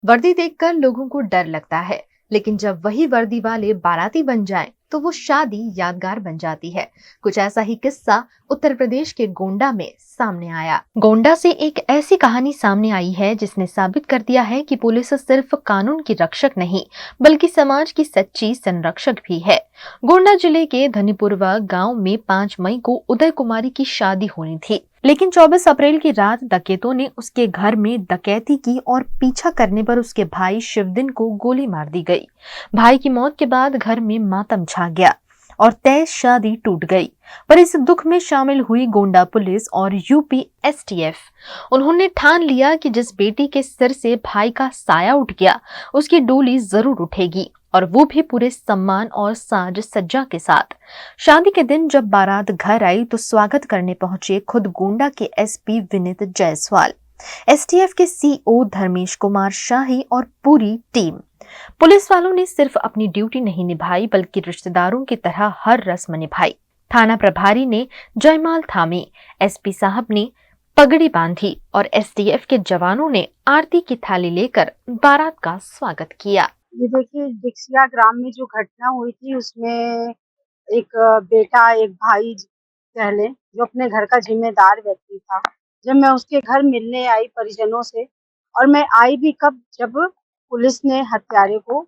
वर्दी देखकर लोगों को डर लगता है, लेकिन जब वही वर्दी वाले बाराती बन जाएं, तो वो शादी यादगार बन जाती है। कुछ ऐसा ही किस्सा उत्तर प्रदेश के गोंडा में सामने आया। गोंडा से एक ऐसी कहानी सामने आई है जिसने साबित कर दिया है कि पुलिस सिर्फ कानून की रक्षक नहीं, बल्कि समाज की सच्ची संरक्षक भी है। गोंडा जिले के धनीपुरवा गांव में 5 मई को उदय कुमारी की शादी होनी थी, लेकिन 24 अप्रैल की रात डकैतों ने उसके घर में डकैती की और पीछा करने पर उसके भाई शिवदिन को गोली मार दी गई। भाई की मौत के बाद घर में मातम छा गया और तय शादी टूट गई। पर इस दुख में शामिल हुई गोंडा पुलिस और यूपी एसटीएफ। उन्होंने ठान लिया कि जिस बेटी के सिर से भाई का साया उठ गया, उसकी डोली जरूर उठेगी, और वो भी पूरे सम्मान और साज सज्जा के साथ। शादी के दिन जब बारात घर आई तो स्वागत करने पहुंचे खुद गोंडा के एसपी विनीत जायसवाल, एसटीएफ के सीओ धर्मेश कुमार शाही और पूरी टीम। पुलिस वालों ने सिर्फ अपनी ड्यूटी नहीं निभाई, बल्कि रिश्तेदारों की तरह हर रस्म निभाई। थाना प्रभारी ने जयमाल थामी, एसपी साहब ने पगड़ी बांधी और एसटीएफ के जवानों ने आरती की थाली लेकर बारात का स्वागत किया। ये देखिए, डिक्सिया ग्राम में जो घटना हुई थी उसमें एक बेटा, एक भाई कह लें, जो अपने घर का जिम्मेदार व्यक्ति था। जब मैं उसके घर मिलने आई परिजनों से, और मैं आई भी कब, जब पुलिस ने हत्यारे को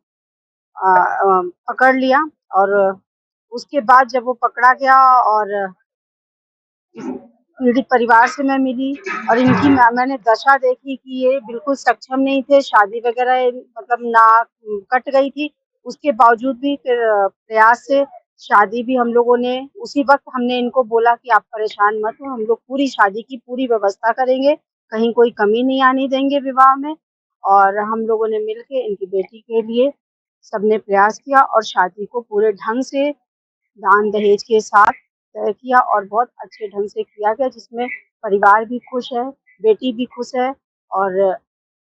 पकड़ लिया। और उसके बाद जब वो पकड़ा गया और पीड़ित परिवार से मैं मिली और इनकी मैंने दशा देखी कि ये बिल्कुल सक्षम नहीं थे, शादी वगैरह मतलब नाक कट गई थी। उसके बावजूद भी फिर प्रयास से शादी भी हम लोगों ने, उसी वक्त हमने इनको बोला कि आप परेशान मत हो, हम लोग पूरी शादी की पूरी व्यवस्था करेंगे, कहीं कोई कमी नहीं आने देंगे विवाह में। और हम लोगों ने मिलके इनकी बेटी के लिए सबने प्रयास किया और शादी को पूरे ढंग से दान दहेज के साथ तय किया और बहुत अच्छे ढंग से किया गया, जिसमें परिवार भी खुश है, बेटी भी खुश है। और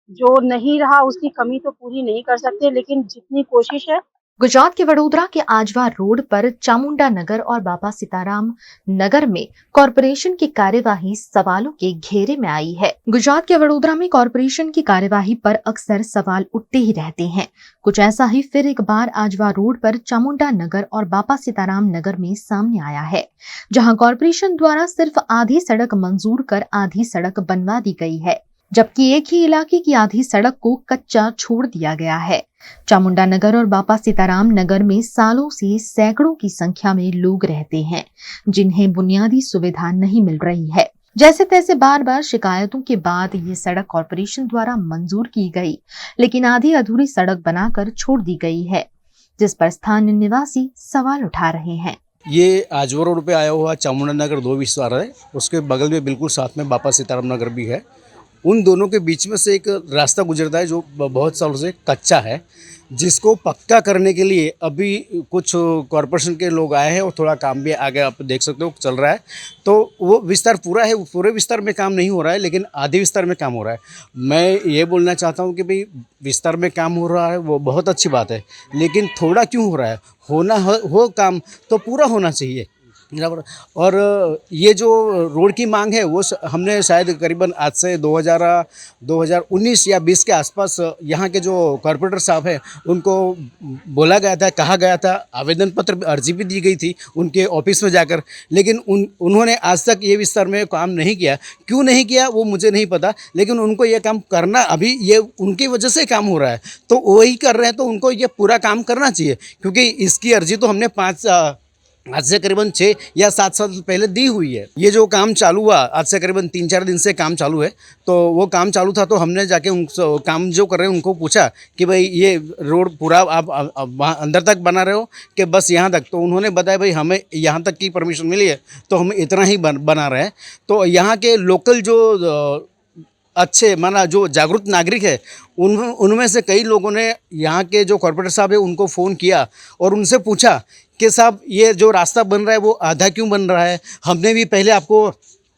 जो नहीं रहा उसकी कमी तो पूरी नहीं कर सकते, लेकिन जितनी कोशिश है। गुजरात के वडोदरा के आजवा रोड पर चामुंडा नगर और बाबा सीताराम नगर में कॉरपोरेशन की कार्यवाही सवालों के घेरे में आई है। गुजरात के वडोदरा में कॉरपोरेशन की कार्यवाही पर अक्सर सवाल उठते ही रहते हैं। कुछ ऐसा ही फिर एक बार आजवा रोड पर चामुंडा नगर और बाबा सीताराम नगर में सामने आया है, जहां कॉरपोरेशन द्वारा सिर्फ आधी सड़क मंजूर कर आधी सड़क बनवा दी गई है, जबकि एक ही इलाके की आधी सड़क को कच्चा छोड़ दिया गया है। चामुंडा नगर और बाबा सीताराम नगर में सालों से सैकड़ों की संख्या में लोग रहते हैं, जिन्हें बुनियादी सुविधा नहीं मिल रही है। जैसे तैसे बार बार शिकायतों के बाद ये सड़क कॉरपोरेशन द्वारा मंजूर की गई, लेकिन आधी अधूरी सड़क बनाकर छोड़ दी गई है, जिस पर स्थानीय निवासी सवाल उठा रहे हैं। ये आजवा रोड पे आया हुआ चामुंडा नगर 2 विस्तार है, उसके बगल में बिल्कुल साथ में बाबा सीताराम नगर भी है। उन दोनों के बीच में से एक रास्ता गुजरता है जो बहुत सालों से कच्चा है, जिसको पक्का करने के लिए अभी कुछ कॉरपोरेशन के लोग आए हैं और थोड़ा काम भी आगे आप देख सकते हो चल रहा है। तो वो विस्तार पूरा है, पूरे विस्तार में काम नहीं हो रहा है, लेकिन आधे विस्तार में काम हो रहा है। मैं ये बोलना चाहता हूँ कि भाई विस्तार में काम हो रहा है वो बहुत अच्छी बात है, लेकिन थोड़ा क्यों हो रहा है? होना हो काम तो पूरा होना चाहिए। और ये जो रोड की मांग है वो हमने शायद करीबन आज से 2019 या 20 के आसपास यहाँ के जो कॉर्पोरेटर साहब हैं उनको बोला गया था, कहा गया था, आवेदन पत्र अर्जी भी दी गई थी उनके ऑफिस में जाकर, लेकिन उन्होंने आज तक ये विस्तार में काम नहीं किया। क्यों नहीं किया वो मुझे नहीं पता, लेकिन उनको ये काम करना, अभी ये उनकी वजह से काम हो रहा है तो वही कर रहे हैं, तो उनको ये पूरा काम करना चाहिए, क्योंकि इसकी अर्जी तो हमने आज से करीबन 6 या 7 साल पहले दी हुई है। ये जो काम चालू हुआ आज से करीबन 3-4 दिन से काम चालू है, तो वो काम चालू था तो हमने जाके उन काम जो कर रहे हैं उनको पूछा कि भाई ये रोड पूरा आप वहाँ अंदर तक बना रहे हो कि बस यहाँ तक? तो उन्होंने बताया भाई हमें यहाँ तक की परमिशन मिली है तो हम इतना ही बना रहे हैं। तो यहाँ के लोकल जो अच्छे माना जो जागरूक नागरिक है उनमें से कई लोगों ने यहाँ के जो कॉर्पोरेटर साहब है उनको फ़ोन किया और उनसे पूछा कि साहब ये जो रास्ता बन रहा है वो आधा क्यों बन रहा है? हमने भी पहले आपको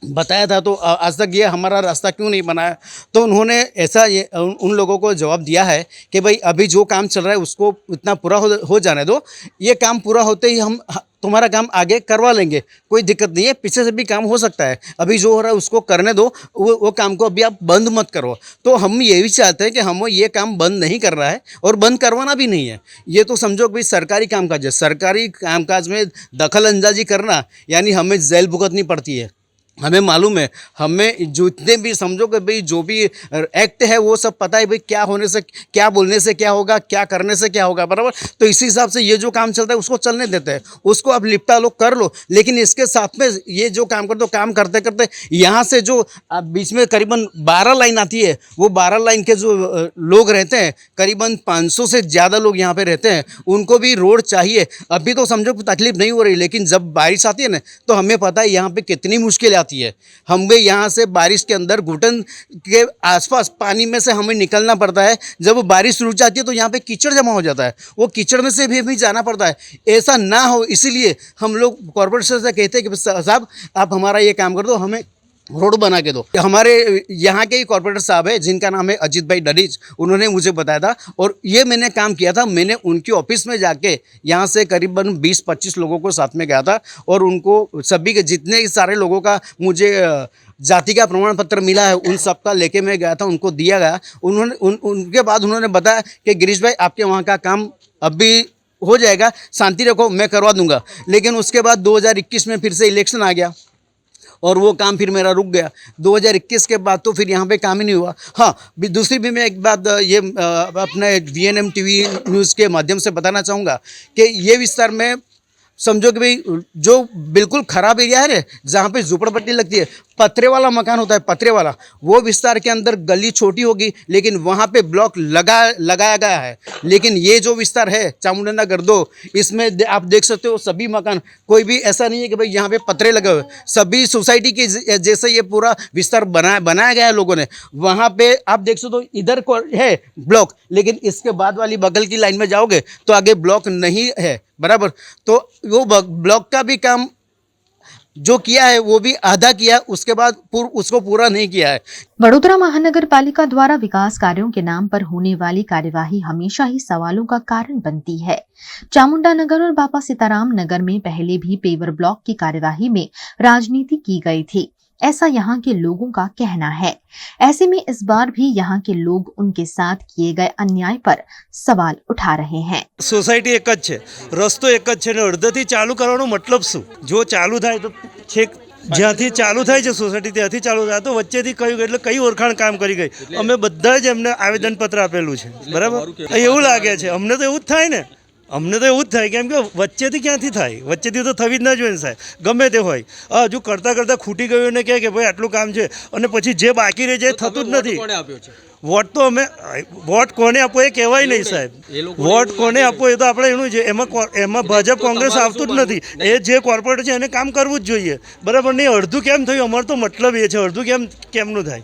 बताया था, तो आज तक ये हमारा रास्ता क्यों नहीं बनाया। तो उन्होंने ऐसा ये उन लोगों को जवाब दिया है कि भाई अभी जो काम चल रहा है उसको इतना पूरा हो जाने दो, ये काम पूरा होते ही हम तुम्हारा काम आगे करवा लेंगे, कोई दिक्कत नहीं है, पीछे से भी काम हो सकता है, अभी जो हो रहा है उसको करने दो, वो काम को अभी आप बंद मत करो। तो हम ये भी चाहते हैं कि हम ये काम बंद नहीं कर रहा है और बंद करवाना भी नहीं है। ये तो समझो कि भाई सरकारी कामकाज है, सरकारी कामकाज में दखल अंदाजी करना यानी हमें जेल भुगतनी पड़ती है। हमें मालूम है, हमें जितने भी समझो कि भाई जो भी एक्ट है वो सब पता है, भाई क्या होने से, क्या बोलने से क्या होगा, क्या करने से क्या होगा, बराबर। तो इसी हिसाब से ये जो काम चलता है उसको चलने देते हैं, उसको आप लिपटा लो, कर लो। लेकिन इसके साथ में ये जो काम करते हो, काम करते करते यहाँ से जो बीच में करीबन 12 लाइन आती है, वो 12 लाइन के जो लोग रहते हैं, करीबन 500 से ज़्यादा लोग यहाँ पे रहते हैं, उनको भी रोड चाहिए। अभी तो समझो तकलीफ नहीं हो रही, लेकिन जब बारिश आती है ना, तो हमें पता है यहाँ पे कितनी मुश्किल आती है। हमें यहाँ से बारिश के अंदर घुटन के आसपास पानी में से हमें निकलना पड़ता है। जब बारिश रुक जाती है तो यहाँ पे कीचड़ जमा हो जाता है, वो कीचड़ में से भी हमें जाना पड़ता है। ऐसा ना हो इसीलिए हम लोग कॉर्पोरेशन से कहते हैं कि साहब आप हमारा ये काम कर दो, हमें रोड बना के दो। हमारे यहाँ के ही कॉर्पोरेटर साहब है जिनका नाम है अजीत भाई डरीच, उन्होंने मुझे बताया था और ये मैंने काम किया था। मैंने उनकी ऑफिस में जाके यहाँ से करीबन 20-25 लोगों को साथ में गया था और उनको सभी के जितने सारे लोगों का मुझे जाति का प्रमाण पत्र मिला है उन सब का लेके मैं गया था, उनको दिया गया। उन्होंने उनके बाद उन्होंने बताया कि गिरीश भाई आपके वहाँ का काम अभी हो जाएगा, शांति रखो, मैं करवा दूंगा। लेकिन उसके बाद 2021 में फिर से इलेक्शन आ गया और वो काम फिर मेरा रुक गया। 2021 के बाद तो फिर यहाँ पे काम ही नहीं हुआ। हाँ, दूसरी भी मैं एक बात ये अपने VNM TV न्यूज़ के माध्यम से बताना चाहूँगा कि ये विस्तार में समझो कि भाई जो बिल्कुल ख़राब एरिया है ना, जहाँ पे झुपड़पट्टी लगती है, पतरे वाला मकान होता है, पतरे वाला, वो विस्तार के अंदर गली छोटी होगी लेकिन वहाँ पे ब्लॉक लगाया गया है। लेकिन ये जो विस्तार है चामुंडानगर 2, इसमें आप देख सकते हो सभी मकान, कोई भी ऐसा नहीं है कि भाई यहाँ पे पतरे लगे हुए, सभी सोसाइटी के जैसे ये पूरा विस्तार बनाया गया है लोगों ने। वहाँ पे आप देख सकते हो इधर है ब्लॉक, लेकिन इसके बाद वाली बगल की लाइन में जाओगे तो आगे ब्लॉक नहीं है, बराबर। तो वो ब्लॉक का भी काम जो किया है वो भी आधा किया, उसके बाद उसको पूरा नहीं किया है। वडोदरा महानगर पालिका द्वारा विकास कार्यों के नाम पर होने वाली कार्यवाही हमेशा ही सवालों का कारण बनती है। चामुंडा नगर और बापा सीताराम नगर में पहले भी पेवर ब्लॉक की कार्यवाही में राजनीति की गई थी, ऐसा यहाँ के लोगों का कहना है। ऐसे में इस बार भी यहाँ के लोग उनके साथ किए गए अन्याय पर सवाल उठा रहे हैं। सोसायटी एक ज छे, रस्तो एक ज छे ने अर्धेथी चालू करવાનો मतलब શું? जो चालू थाय तो छेक જ્યાંથી ચાલુ થાય છે સોસાયટી ત્યાંથી ચાલુ થાય, તો વચ્ચેથી કયું એટલે કઈ ઓળખાણ કામ કરી ગઈ? અમે બધા જ એમને આવેદનપત્ર આપેલું છે, બરાબર? એવું લાગે છે, અમને તો એવું જ થાય ને, અમને તો એવું જ થાય, કેમ કે વચ્ચેથી ક્યાંથી થાય? વચ્ચેથી તો થવી જ ના જોઈએ ને સાહેબ, ગમે તે હોય। હજુ કરતાં કરતાં ખૂટી ગયું અને કહે કે ભાઈ આટલું કામ છે અને પછી જે બાકી રહે છે એ થતું જ નથી। વોટ તો અમે વોટ કોને આપવો એ કહેવાય નહીં સાહેબ, વોટ કોને આપવો એ તો આપણે એનું છે, એમાં ભાજપ કોંગ્રેસ આવતું જ નથી। એ જે કોર્પોરેટર છે એને કામ કરવું જ જોઈએ, બરાબર? નહીં અડધું કેમ થયું? અમારો તો મતલબ એ છે, અડધું કેમનું થાય?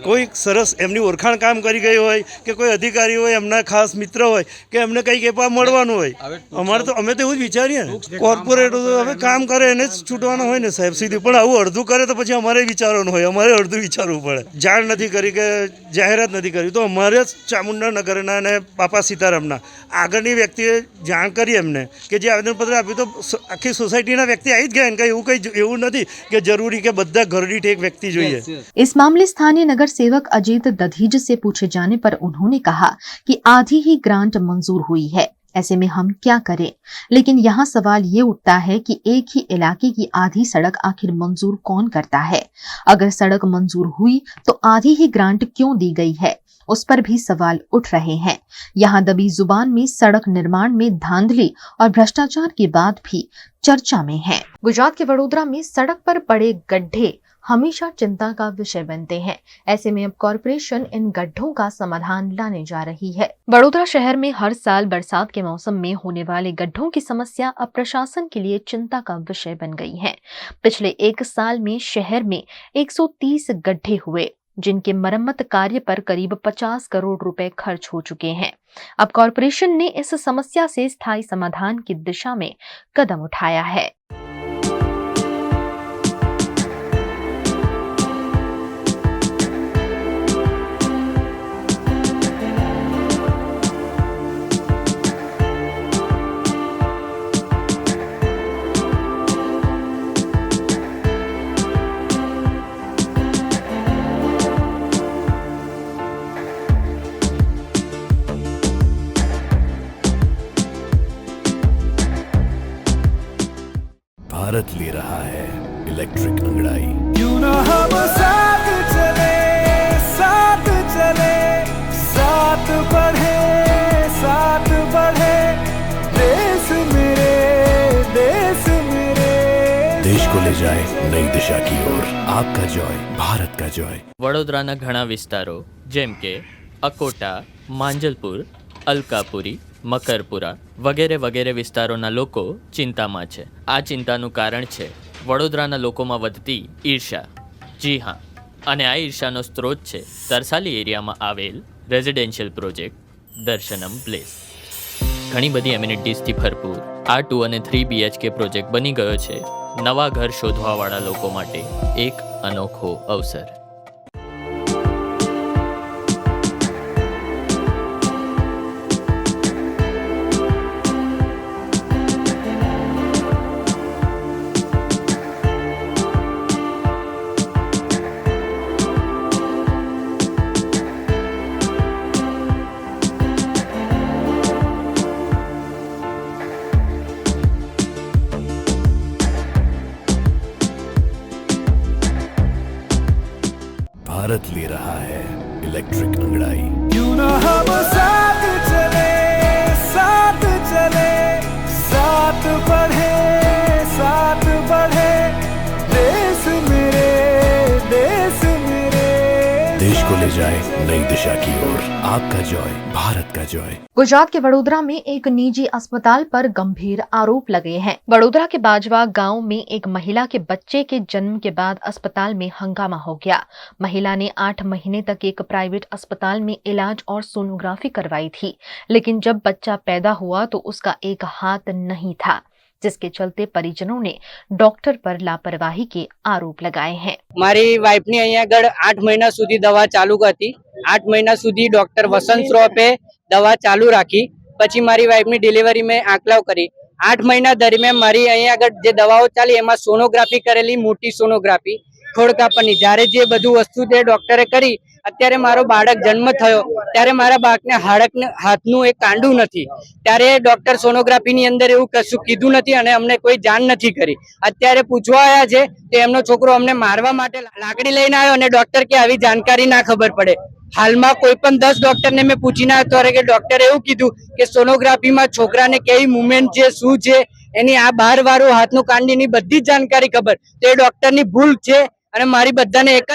કોઈ સરસ એમની ઓળખાણ કામ કરી ગઈ હોય કે કોઈ અધિકારી હોય, એમના ખાસ મિત્ર હોય કે એમને કંઈક એપા મળવાનું હોય, અમારે તો અમે તો એવું જ વિચારીએ ને, કોર્પોરેટર તો હવે કામ કરે એને જ છૂટવાનું હોય ને સાહેબ સીધું, પણ આવું અડધું કરે તો પછી અમારે વિચારવાનું હોય, અમારે અડધું વિચારવું પડે। જાણ નથી કરી કે જાહેરાત નથી કરી તો અમારે ચામુંડા નગરના અને બાપા સીતારામના આગળની વ્યક્તિએ જાણ કરી એમને કે જે આવેદનપત્ર આપ્યું તો આખી સોસાયટીના વ્યક્તિ આવી જ ગયા ને, કંઈ એવું નથી કે જરૂરી કે બધા ઘરદીઠ એક વ્યક્તિ જોઈએ। इस मामले स्थानीय नगर सेवक अजीत दधीज से पूछे जाने पर उन्होंने कहा कि आधी ही ग्रांट मंजूर हुई है, ऐसे में हम क्या करें। लेकिन यहाँ सवाल ये उठता है कि एक ही इलाके की आधी सड़क आखिर मंजूर कौन करता है? अगर सड़क मंजूर हुई तो आधी ही ग्रांट क्यों दी गई है, उस पर भी सवाल उठ रहे हैं। यहाँ दबी जुबान में सड़क निर्माण में धांधली और भ्रष्टाचार की बात भी चर्चा में है। गुजरात के वडोदरा में सड़क पर पड़े गड्ढे हमेशा चिंता का विषय बनते हैं। ऐसे में अब कॉरपोरेशन इन गड्ढों का समाधान लाने जा रही है। वडोदरा शहर में हर साल बरसात के मौसम में होने वाले गड्ढों की समस्या अब प्रशासन के लिए चिंता का विषय बन गई है। पिछले एक साल में शहर में 130 गड्ढे हुए, जिनके मरम्मत कार्य पर करीब 50 करोड़ रुपए खर्च हो चुके हैं। अब कॉरपोरेशन ने इस समस्या से स्थायी समाधान की दिशा में कदम उठाया है। भारत ले रहा है इलेक्ट्रिक अंगड़ाई। क्यों ना हम साथ चले, साथ चले, साथ बढ़े, साथ बढ़े, देश मेरे, देश मेरे। देश को ले जाए नई दिशा की ओर। आपका जॉय, भारत का जॉय। વડોદરાના ઘણા વિસ્તારો જેમ કે અકોટા, માંજલપુર, અલકાપુરી, મકરપુરા વગેરે વગેરે વિસ્તારોના લોકો ચિંતામાં છે. આ ચિંતાનું કારણ છે વડોદરાના લોકોમાં વધતી ઈર્ષા. જી હા, અને આ ઈર્ષાનો સ્ત્રોત છે તરસાલી એરિયામાં આવેલ રેઝિડેન્શિયલ પ્રોજેક્ટ દર્શનમ પ્લેસ. ઘણી બધી એમ્યુનિટીઝથી ભરપૂર આ 2 અને 3 BHK પ્રોજેક્ટ બની ગયો છે નવા ઘર શોધવાવાળા લોકો માટે એક અનોખો અવસર. भारत ले रहा है इलेक्ट्रिक अंगड़ाई। क्यों ना हम साथ चले, साथ चले, साथ बढ़े, साथ बढ़े, देश मेरे, देश मेरे। देश को ले जाए नई दिशा की ओर। आपका जॉय, भारत का जॉय। गुजरात के वडोदरा में एक निजी अस्पताल पर गंभीर आरोप लगे हैं. वडोदरा के बाजवा गांव में एक महिला के बच्चे के जन्म के बाद अस्पताल में हंगामा हो गया. महिला ने 8 महीने तक एक प्राइवेट अस्पताल में इलाज और सोनोग्राफी करवाई थी, लेकिन जब बच्चा पैदा हुआ तो उसका एक हाथ नहीं था, जिसके चलते परिजनों ने डॉक्टर पर लापरवाही के आरोप लगाए हैं. મારી વાઈફની અહીંયા આગળ 8 મહિના સુધી દવા ચાલુ હતી. 8 મહિના સુધી ડોક્ટર વસંત શ્રોફે દવા ચાલુ રાખી. પછી મારી વાઈફની ડિલિવરી મેં આંકલાવ કરી. 8 મહિના દરમિયાન મારી અહીંયા આગળ જે દવાઓ ચાલી એમાં સોનોગ્રાફી કરેલી, મોટી સોનોગ્રાફી, ખોડકાપણની, જ્યારે જે બધું વસ્તુ તે ડોક્ટરે કરી. અત્યારે મારો બાળક જન્મ થયો ત્યારે મારા બાળકને હાથનું એક કાંડું નથી, ત્યારે ડોક્ટર સોનોગ્રાફીની અંદર એવું કશું કીધું નથી અને અમને કોઈ જાણ નથી કરી. અત્યારે પૂછવા આવ્યા છે કે એમનો છોકરો અમને મારવા માટે લાકડી લઈને આવ્યો અને ડોક્ટર કે આવી જાણકારી ના ખબર પડે. હાલમાં કોઈ પણ 10 ડોક્ટરને મેં પૂછીને આવ્યો કે ડોક્ટરે એવું કીધું કે સોનોગ્રાફીમાં છોકરાને કેવી મુવમેન્ટ છે, શું છે, એની આ બહાર વાળું હાથનું કાંડીની બધી જ જાણકારી ખબર. તો એ ડોક્ટરની ભૂલ છે અને મારી બધાને એક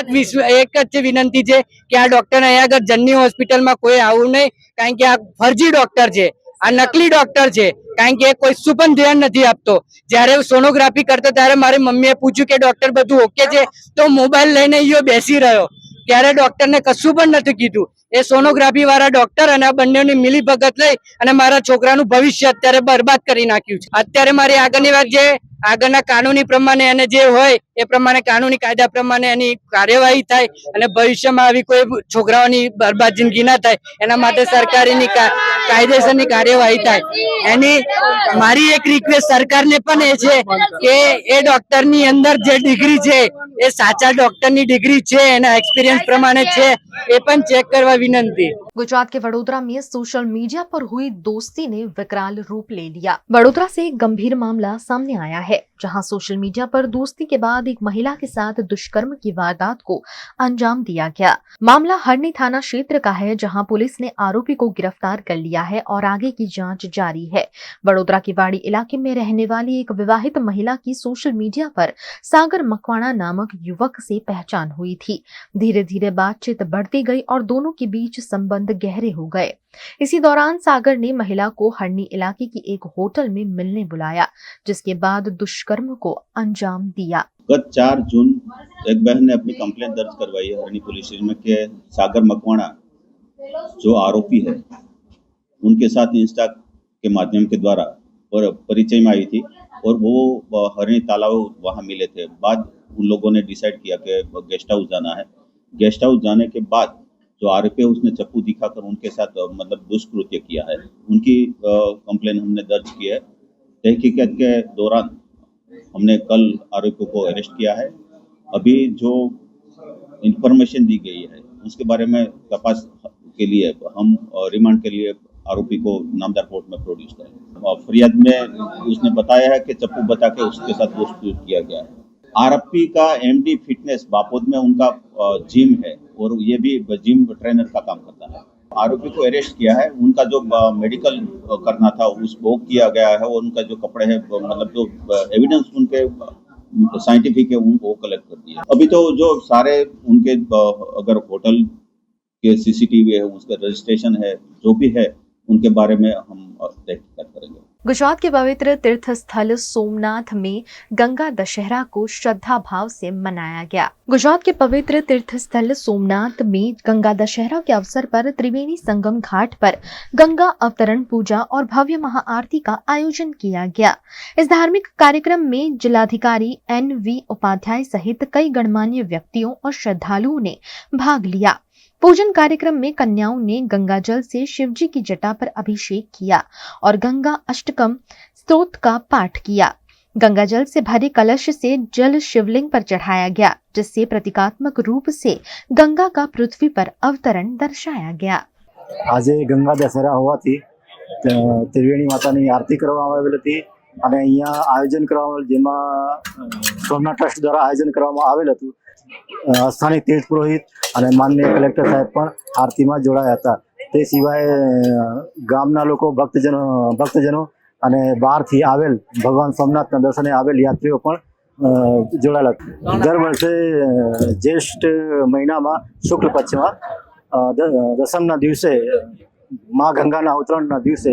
જ વિનંતી છે કે આ ડોક્ટર અહીંયા આગળ જનની હોસ્પિટલમાં કોઈ આવું નહીં, કારણ કે આ ફરજી ડોક્ટર છે, આ નકલી ડોક્ટર છે, કારણ કે કોઈ શું પણ ધ્યાન નથી આપતો. જ્યારે સોનોગ્રાફી કરતો ત્યારે મારી મમ્મીએ પૂછ્યું કે ડોક્ટર બધું ઓકે છે, તો મોબાઈલ લઈને ઈયો બેસી રહ્યો, ત્યારે ડોક્ટરને કશું પણ નથી કીધું. એ સોનોગ્રાફી વાળા ડોક્ટર અને આ બંનેની મિલીભગત લઈ અને મારા છોકરાનું ભવિષ્ય અત્યારે બરબાદ કરી નાખ્યું છે. અત્યારે મારી આગળની વાત જે આગળના કાનૂની પ્રમાણે એને જે હોય એ પ્રમાણે કાનૂની કાયદા પ્રમાણે એની કાર્યવાહી થાય અને ભવિષ્યમાં આવી કોઈ છોકરાઓની બરબાદ જિંદગી ના થાય એના માટે સરકારની કાયદેસરની કાર્યવાહી થાય. એની મારી એક રિક્વેસ્ટ સરકારને પણ એ છે કે એ ડોક્ટરની અંદર જે ડિગ્રી છે એ સાચા ડોક્ટરની ડિગ્રી છે, એના एक्सपीरियंस प्रमाणे છે, એ પણ ચેક કરવા विनंती. गुजरात के वडोदरा में सोशल मीडिया पर हुई दोस्ती ने विकराल रूप ले लिया. वडोदरा से एक गंभीर मामला सामने आया है, जहां सोशल मीडिया पर दोस्ती के बाद एक महिला के साथ दुष्कर्म की वारदात को अंजाम दिया गया. मामला हरनी थाना क्षेत्र का है, जहां पुलिस ने आरोपी को गिरफ्तार कर लिया है और आगे की जांच जारी है. वडोदरा के वाड़ी इलाके में रहने वाली एक विवाहित महिला की सोशल मीडिया पर सागर मकवाणा नामक युवक से पहचान हुई थी. धीरे धीरे बातचीत बढ़ती गई और दोनों के बीच संबंध गहरे हो गए. इसी दौरान सागर ने महिला को हरनी इलाके की एक होटल में मिलने बुलाया, जिसके बाद दुष्कर्म को अंजाम दिया. गत 4 जून एक बहन ने अपनी कंप्लेंट दर्ज करवाई है हरनी पुलिस स्टेशन में कि सागर मकवाणा जो आरोपी है उनके साथ इंस्टा के माध्यम के द्वारा परिचय में आई थी और वो हरनी तालाब वहाँ मिले थे. बाद उन लोगों ने डिसाइड किया कि गेस्ट हाउस जाना है. गेस्ट हाउस जाने के बाद जो आरोपी है उसने चाकू दिखाकर उनके साथ मतलब दुष्कृत्य किया है. उनकी कंप्लेन हमने दर्ज की है. तहकीकात के दौरान हमने कल आरोपियों को अरेस्ट किया है. अभी जो इंफॉर्मेशन दी गई है उसके बारे में तपास के लिए हम रिमांड के लिए आरोपी को नामदार कोर्ट में प्रोड्यूस करें। और फरियाद में उसने बताया है कि चप्पू बता के उसके साथ दोस्ती किया गया है। आरोपी का एमडी फिटनेस बापोद में उनका जिम है और ये भी जिम ट्रेनर का काम करता है। आरोपी को अरेस्ट किया है, उनका जो मेडिकल करना था उसको किया गया है और उनका जो कपड़े हैं मतलब जो एविडेंस उनके साइंटिफिक है उनको कलेक्ट कर दिया। अभी तो जो सारे उनके अगर होटल के सीसीटीवी है, उसका रजिस्ट्रेशन है, जो भी है उनके बारे में हम तहकीकात करेंगे। गुजरात के पवित्र तीर्थ स्थल सोमनाथ में गंगा दशहरा को श्रद्धा भाव से मनाया गया। गुजरात के पवित्र तीर्थ स्थल सोमनाथ में गंगा दशहरा के अवसर पर त्रिवेणी संगम घाट पर गंगा अवतरण पूजा और भव्य महाआरती का आयोजन किया गया। इस धार्मिक कार्यक्रम में जिलाधिकारी NV उपाध्याय सहित कई गणमान्य व्यक्तियों और श्रद्धालुओं ने भाग लिया। पूजन कार्यक्रम में कन्याओं ने गंगा जल से शिवजी की जटा पर अभिषेक किया और गंगा अष्टकम स्तोत्र का पाठ किया। गंगा जल से भरे कलश से जल शिवलिंग पर चढ़ाया गया, जिससे प्रतीकात्मक रूप से गंगा का पृथ्वी पर अवतरण दर्शाया गया। आज गंगा दशहरा होवाथी त्रिवेणी मातानी आरती करवामां आवेल हती અને અહીંયા આયોજન કરવામાં જેમાં સોમનાથ ટ્રસ્ટ દ્વારા આયોજન કરવામાં આવેલ હતું। સ્થાનિક તીર્થ પુરોહિત અને માનનીય કલેક્ટર સાહેબ પણ આરતીમાં જોડાયા હતા। તે સિવાય ગામના લોકો ભક્તજનો અને બહારથી આવેલ ભગવાન સોમનાથના દર્શને આવેલ યાત્રીઓ પણ જોડાયેલા હતા। દર વર્ષે જ્યેષ્ઠ મહિનામાં શુક્લ પક્ષમાં દસમના દિવસે માં ગંગાના અવતરણના દિવસે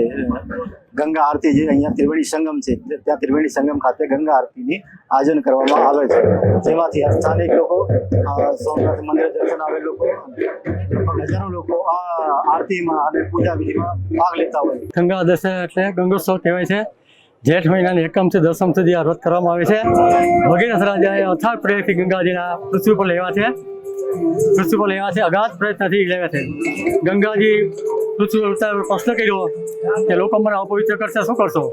ગંગા આરતી જે અહીંયા ત્રિવેણી સંગમ છે ત્યાં ત્રિવેણી સંગમ ખાતે ગંગા આરતીની આયોજન કરવામાં આવે છે, જેમાંથી સ્થાનિક લોકો સોમનાથ મંદિર દર્શન આવેલ લોકો હજારો લોકો આ આરતીમાં અને પૂજા વિધિમાં ભાગ લેતા હોય। ગંગા દશેરા એટલે ગંગોત્સવ કહેવાય છે। જેઠ મહિનાની એકમથી દસમ સુધી આ વ્રત કરવામાં આવે છે। ભગીરથ રાજાએ અથાગ પ્રયત્નથી ગંગાજીના પૃથ્વી પર લેવા છે, અગાધ પ્રયત્નથી લેવા છે। ગંગાજી પૃથ્વી પર પ્રશ્ન કર્યો કે લોકો મને અપવિત્ર કરશે, શું કરશો?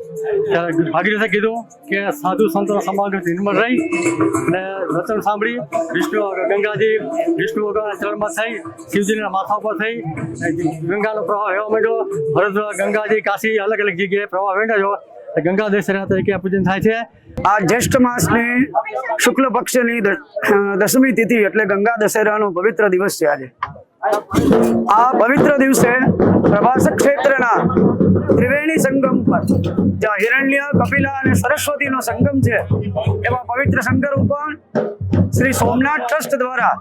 ત્યારે ભાગીરથે કીધું કે સાધુ સંતોના સમાગમ નિર્મળ રહી અને વચન સાંભળી ગંગાજી વિષ્ણુ ભગવાનના ચરણમાં થઈ, શિવજીના માથા પર થઈ ગંગાનો પ્રવાહ વહેવા માંડ્યો। હરિદ્વાર ગંગાજી કાશી અલગ અલગ જગ્યાએ પ્રવાહ વહેંચાયો। ગંગા દશેરા તરીકે આ પૂજન થાય છે। આ જ્યેષ્ઠ માસની શુક્લ પક્ષની દસમી તિથિ એટલે ગંગા દશેરાનો પવિત્ર દિવસ છે। આજે આ પવિત્ર દિવસે પ્રભાસ ક્ષેત્રના ત્રિવેણી સંગમ પર જ્યાં હિરણ્ય, કપિલા અને સરસ્વતીનો સંગમ છે એવા પવિત્ર સંગમ ઉપર શ્રી સોમનાથ ટ્રસ્ટ દ્વારા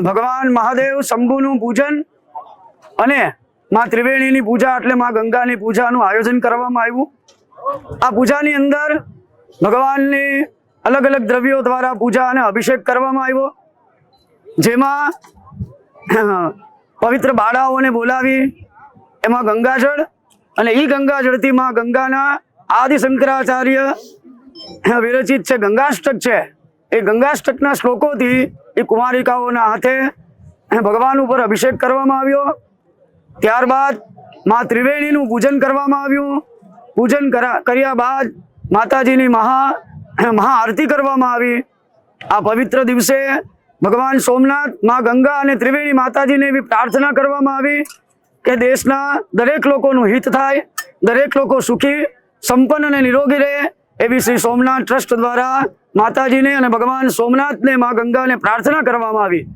ભગવાન મહાદેવ શંભુનું પૂજન અને માં ત્રિવેણીની પૂજા એટલે માં ગંગાની પૂજાનું આયોજન કરવામાં આવ્યું। આ પૂજાની અંદર ભગવાનની અલગ અલગ દ્રવ્યો દ્વારા પૂજા અને અભિષેક કરવામાં આવ્યો, જેમાં પવિત્ર બાળાઓને બોલાવી એમાં ગંગાજળ અને એ ગંગાજળથી માં ગંગાના આદિ શંકરાચાર્ય વિરચિત છે ગંગાષ્ટક છે, એ ગંગાષ્ટકના શ્લોકોથી એ કુમારિકાઓના હાથે ભગવાન ઉપર અભિષેક કરવામાં આવ્યો। ત્યારબાદ માં ત્રિવેણીનું પૂજન કરવામાં આવ્યું। પૂજન કર્યા બાદ માતાજીની મહાઆરતી કરવામાં આવી। આ પવિત્ર દિવસે ભગવાન સોમનાથ, માં ગંગા અને ત્રિવેણી માતાજીને એવી પ્રાર્થના કરવામાં આવી કે દેશના દરેક લોકોનું હિત થાય, દરેક લોકો સુખી, સંપન્ન અને નિરોગી રહે એવી શ્રી સોમનાથ ટ્રસ્ટ દ્વારા માતાજીને અને ભગવાન સોમનાથને, માં ગંગાને પ્રાર્થના કરવામાં આવી।